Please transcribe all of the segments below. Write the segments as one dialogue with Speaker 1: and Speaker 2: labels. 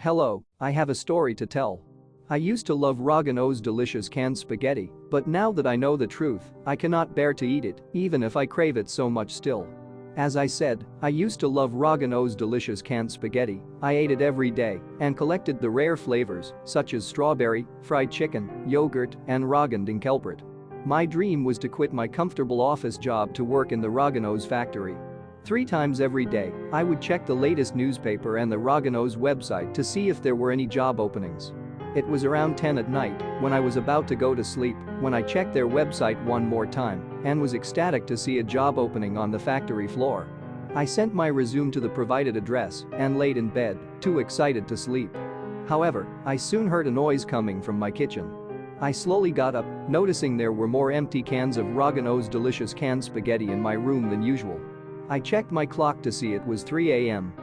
Speaker 1: Hello, I have a story to tell. I used to love Roggen-O's delicious canned spaghetti, but now that I know the truth, I cannot bear to eat it, even if I crave it so much still. As I said, I used to love Roggen-O's delicious canned spaghetti. I ate it every day and collected the rare flavors such as strawberry, fried chicken, yogurt, and Roggen-Dinkelbrot. My dream was to quit my comfortable office job to work in the Roggen-O's factory. 3 times every day, I would check the latest newspaper and the Roggen-O's website to see if there were any job openings. It was around 10 at night, when I was about to go to sleep, when I checked their website one more time and was ecstatic to see a job opening on the factory floor. I sent my resume to the provided address and laid in bed, too excited to sleep. However, I soon heard a noise coming from my kitchen. I slowly got up, noticing there were more empty cans of Roggen-O's delicious canned spaghetti in my room than usual. I checked my clock to see it was 3 a.m.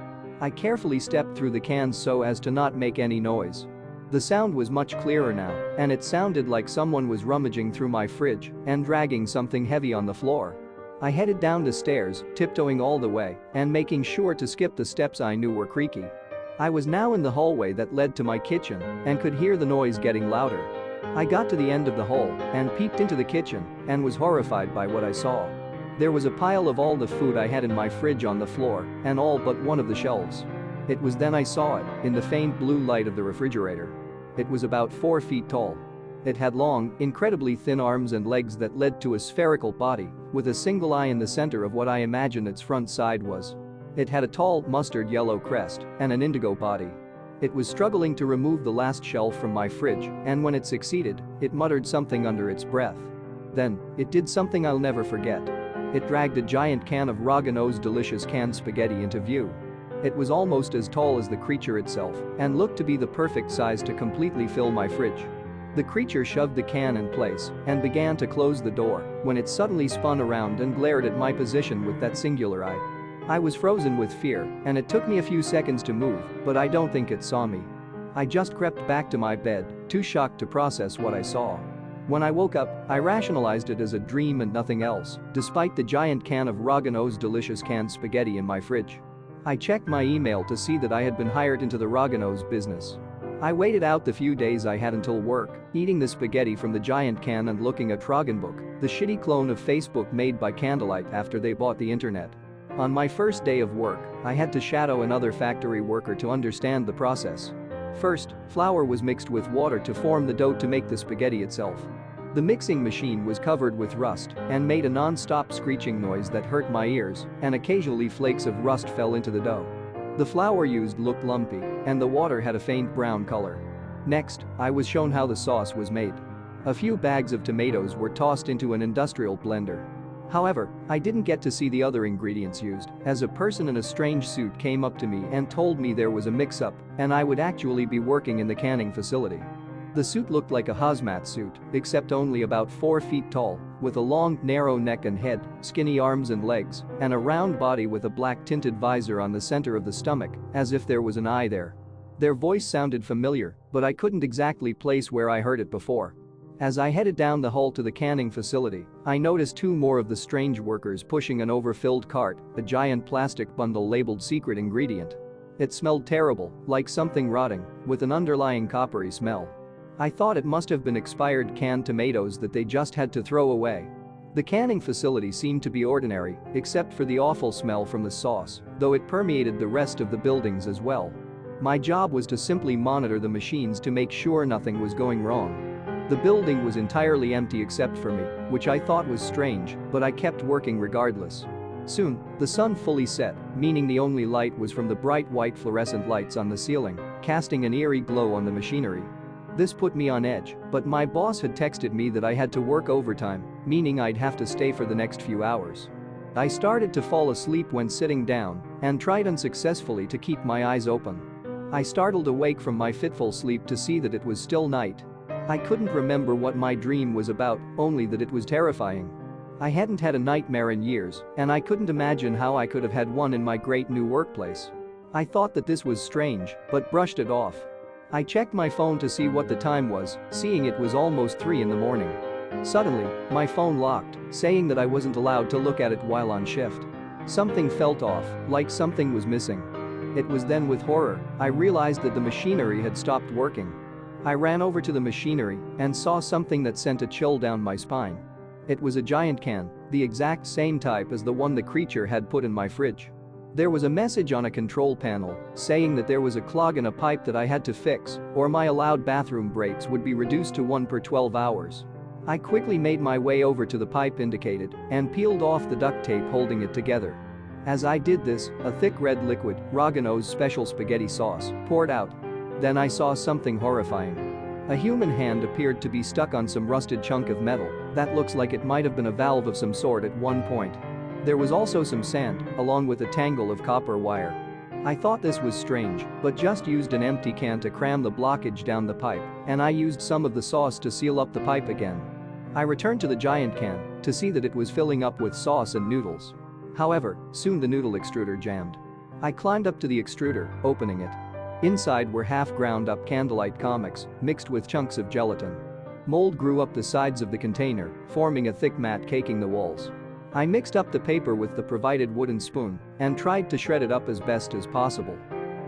Speaker 1: I carefully stepped through the cans so as to not make any noise. The sound was much clearer now, and it sounded like someone was rummaging through my fridge and dragging something heavy on the floor. I headed down the stairs, tiptoeing all the way and making sure to skip the steps I knew were creaky. I was now in the hallway that led to my kitchen and could hear the noise getting louder. I got to the end of the hall and peeked into the kitchen and was horrified by what I saw. There was a pile of all the food I had in my fridge on the floor and all but one of the shelves. It was then I saw it, in the faint blue light of the refrigerator. It was about 4 feet tall. It had long, incredibly thin arms and legs that led to a spherical body, with a single eye in the center of what I imagine its front side was. It had a tall, mustard yellow crest and an indigo body. It was struggling to remove the last shelf from my fridge, and when it succeeded, it muttered something under its breath. Then, it did something I'll never forget. It dragged a giant can of Roggen-O's delicious canned spaghetti into view. It was almost as tall as the creature itself and looked to be the perfect size to completely fill my fridge. The creature shoved the can in place and began to close the door when it suddenly spun around and glared at my position with that singular eye. I was frozen with fear, and it took me a few seconds to move, but I don't think it saw me. I just crept back to my bed, too shocked to process what I saw. When I woke up, I rationalized it as a dream and nothing else, despite the giant can of Roggen-O's delicious canned spaghetti in my fridge. I checked my email to see that I had been hired into the Roggen-O's business. I waited out the few days I had until work, eating the spaghetti from the giant can and looking at Roggen-Book, the shitty clone of Facebook made by candlelight after they bought the internet. On my first day of work, I had to shadow another factory worker to understand the process. First, flour was mixed with water to form the dough to make the spaghetti itself. The mixing machine was covered with rust and made a non-stop screeching noise that hurt my ears, and occasionally flakes of rust fell into the dough. The flour used looked lumpy, and the water had a faint brown color. Next, I was shown how the sauce was made. A few bags of tomatoes were tossed into an industrial blender. However, I didn't get to see the other ingredients used, as a person in a strange suit came up to me and told me there was a mix-up and I would actually be working in the canning facility. The suit looked like a hazmat suit, except only about 4 feet tall, with a long, narrow neck and head, skinny arms and legs, and a round body with a black tinted visor on the center of the stomach, as if there was an eye there. Their voice sounded familiar, but I couldn't exactly place where I heard it before. As I headed down the hall to the canning facility, I noticed 2 more of the strange workers pushing an overfilled cart, a giant plastic bundle labeled secret ingredient. It smelled terrible, like something rotting, with an underlying coppery smell. I thought it must have been expired canned tomatoes that they just had to throw away. The canning facility seemed to be ordinary, except for the awful smell from the sauce, though it permeated the rest of the buildings as well. My job was to simply monitor the machines to make sure nothing was going wrong. The building was entirely empty except for me, which I thought was strange, but I kept working regardless. Soon, the sun fully set, meaning the only light was from the bright white fluorescent lights on the ceiling, casting an eerie glow on the machinery. This put me on edge, but my boss had texted me that I had to work overtime, meaning I'd have to stay for the next few hours. I started to fall asleep when sitting down and tried unsuccessfully to keep my eyes open. I startled awake from my fitful sleep to see that it was still night. I couldn't remember what my dream was about, only that it was terrifying. I hadn't had a nightmare in years, and I couldn't imagine how I could have had one in my great new workplace. I thought that this was strange, but brushed it off. I checked my phone to see what the time was, seeing it was almost 3 in the morning. Suddenly, my phone locked, saying that I wasn't allowed to look at it while on shift. Something felt off, like something was missing. It was then with horror I realized that the machinery had stopped working. I ran over to the machinery and saw something that sent a chill down my spine. It was a giant can, the exact same type as the one the creature had put in my fridge. There was a message on a control panel saying that there was a clog in a pipe that I had to fix or my allowed bathroom breaks would be reduced to 1 per 12 hours. I quickly made my way over to the pipe indicated and peeled off the duct tape holding it together. As I did this, a thick red liquid, Roggen-O's special spaghetti sauce, poured out. Then I saw something horrifying. A human hand appeared to be stuck on some rusted chunk of metal that looks like it might have been a valve of some sort at one point. There was also some sand, along with a tangle of copper wire. I thought this was strange, but just used an empty can to cram the blockage down the pipe, and I used some of the sauce to seal up the pipe again. I returned to the giant can to see that it was filling up with sauce and noodles. However, soon the noodle extruder jammed. I climbed up to the extruder, opening it. Inside were half ground up candlelight comics, mixed with chunks of gelatin. Mold grew up the sides of the container, forming a thick mat caking the walls. I mixed up the paper with the provided wooden spoon and tried to shred it up as best as possible.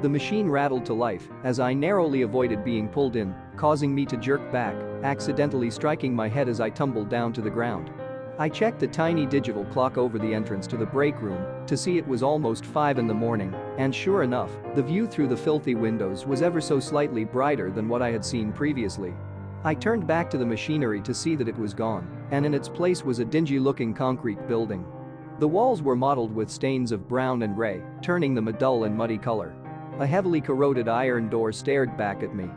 Speaker 1: The machine rattled to life as I narrowly avoided being pulled in, causing me to jerk back, accidentally striking my head as I tumbled down to the ground. I checked the tiny digital clock over the entrance to the break room to see it was almost 5 in the morning, and sure enough, the view through the filthy windows was ever so slightly brighter than what I had seen previously. I turned back to the machinery to see that it was gone, and in its place was a dingy-looking concrete building. The walls were mottled with stains of brown and gray, turning them a dull and muddy color. A heavily corroded iron door stared back at me.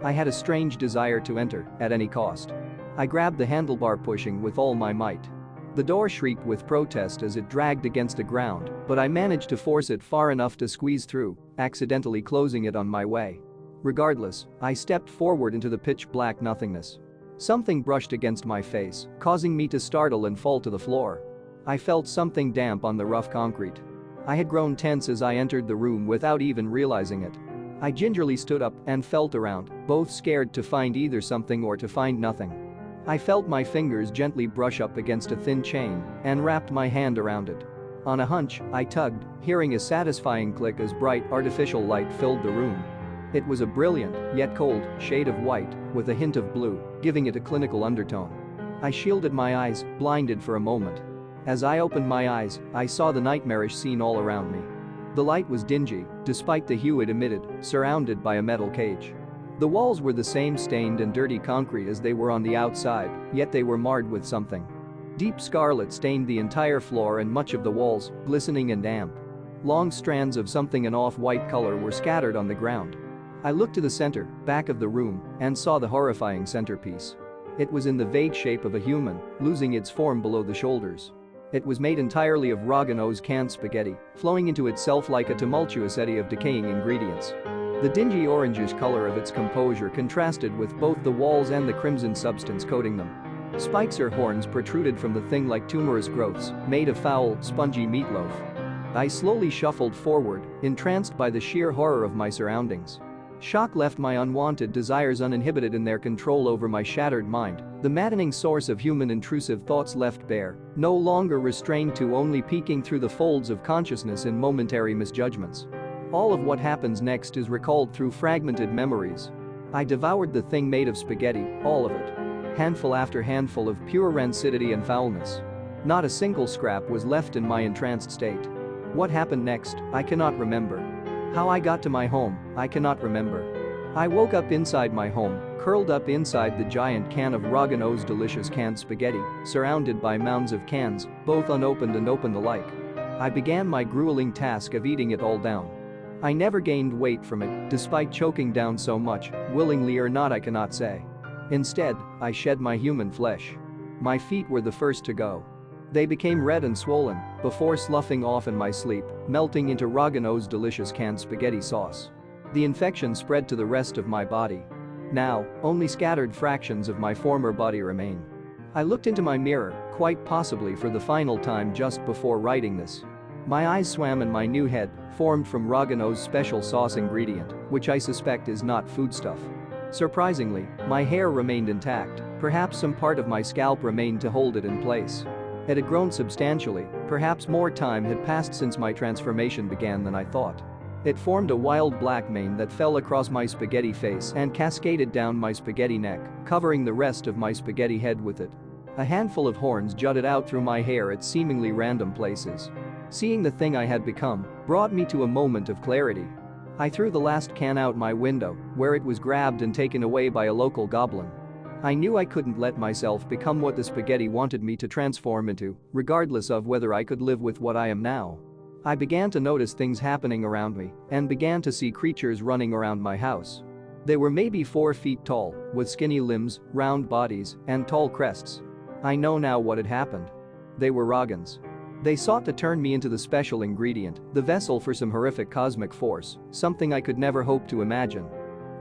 Speaker 1: I had a strange desire to enter at any cost. I grabbed the handlebar, pushing with all my might. The door shrieked with protest as it dragged against the ground, but I managed to force it far enough to squeeze through, accidentally closing it on my way. Regardless, I stepped forward into the pitch-black nothingness. Something brushed against my face, causing me to startle and fall to the floor. I felt something damp on the rough concrete. I had grown tense as I entered the room without even realizing it. I gingerly stood up and felt around, both scared to find either something or to find nothing. I felt my fingers gently brush up against a thin chain and wrapped my hand around it. On a hunch, I tugged, hearing a satisfying click as bright artificial light filled the room. It was a brilliant, yet cold, shade of white with a hint of blue, giving it a clinical undertone. I shielded my eyes, blinded for a moment. As I opened my eyes, I saw the nightmarish scene all around me. The light was dingy, despite the hue it emitted, surrounded by a metal cage. The walls were the same stained and dirty concrete as they were on the outside, yet they were marred with something. Deep scarlet stained the entire floor and much of the walls, glistening and damp. Long strands of something an off-white color were scattered on the ground. I looked to the center, back of the room, and saw the horrifying centerpiece. It was in the vague shape of a human, losing its form below the shoulders. It was made entirely of Roggen-O's canned spaghetti, flowing into itself like a tumultuous eddy of decaying ingredients. The dingy orangish color of its composure contrasted with both the walls and the crimson substance coating them. Spikes or horns protruded from the thing like tumorous growths, made of foul, spongy meatloaf. I slowly shuffled forward, entranced by the sheer horror of my surroundings. Shock left my unwanted desires uninhibited in their control over my shattered mind, the maddening source of human intrusive thoughts left bare, no longer restrained to only peeking through the folds of consciousness in momentary misjudgments. All of what happens next is recalled through fragmented memories. I devoured the thing made of spaghetti, all of it. Handful after handful of pure rancidity and foulness. Not a single scrap was left in my entranced state. What happened next, I cannot remember. How I got to my home, I cannot remember. I woke up inside my home, curled up inside the giant can of Roggen-O's delicious canned spaghetti, surrounded by mounds of cans, both unopened and opened alike. I began my grueling task of eating it all down. I never gained weight from it, despite choking down so much, willingly or not I cannot say. Instead, I shed my human flesh. My feet were the first to go. They became red and swollen, before sloughing off in my sleep, melting into Roggen-O's delicious canned spaghetti sauce. The infection spread to the rest of my body. Now, only scattered fractions of my former body remain. I looked into my mirror, quite possibly for the final time just before writing this. My eyes swam and my new head, formed from Roggen-O's special sauce ingredient, which I suspect is not foodstuff. Surprisingly, my hair remained intact, perhaps some part of my scalp remained to hold it in place. It had grown substantially, perhaps more time had passed since my transformation began than I thought. It formed a wild black mane that fell across my spaghetti face and cascaded down my spaghetti neck, covering the rest of my spaghetti head with it. A handful of horns jutted out through my hair at seemingly random places. Seeing the thing I had become brought me to a moment of clarity. I threw the last can out my window, where it was grabbed and taken away by a local goblin. I knew I couldn't let myself become what the spaghetti wanted me to transform into, regardless of whether I could live with what I am now. I began to notice things happening around me and began to see creatures running around my house. They were maybe 4 feet tall, with skinny limbs, round bodies, and tall crests. I know now what had happened. They were Roggens. They sought to turn me into the special ingredient, the vessel for some horrific cosmic force, something I could never hope to imagine.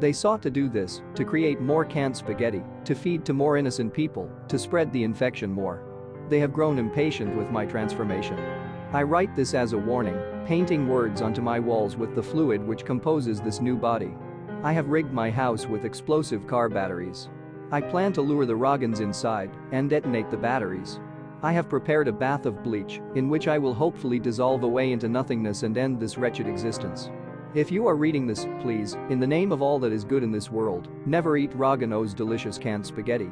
Speaker 1: They sought to do this, to create more canned spaghetti, to feed to more innocent people, to spread the infection more. They have grown impatient with my transformation. I write this as a warning, painting words onto my walls with the fluid which composes this new body. I have rigged my house with explosive car batteries. I plan to lure the Roggens inside and detonate the batteries. I have prepared a bath of bleach in which I will hopefully dissolve away into nothingness and end this wretched existence. If you are reading this, please, in the name of all that is good in this world, never eat Roggen-O's delicious canned spaghetti.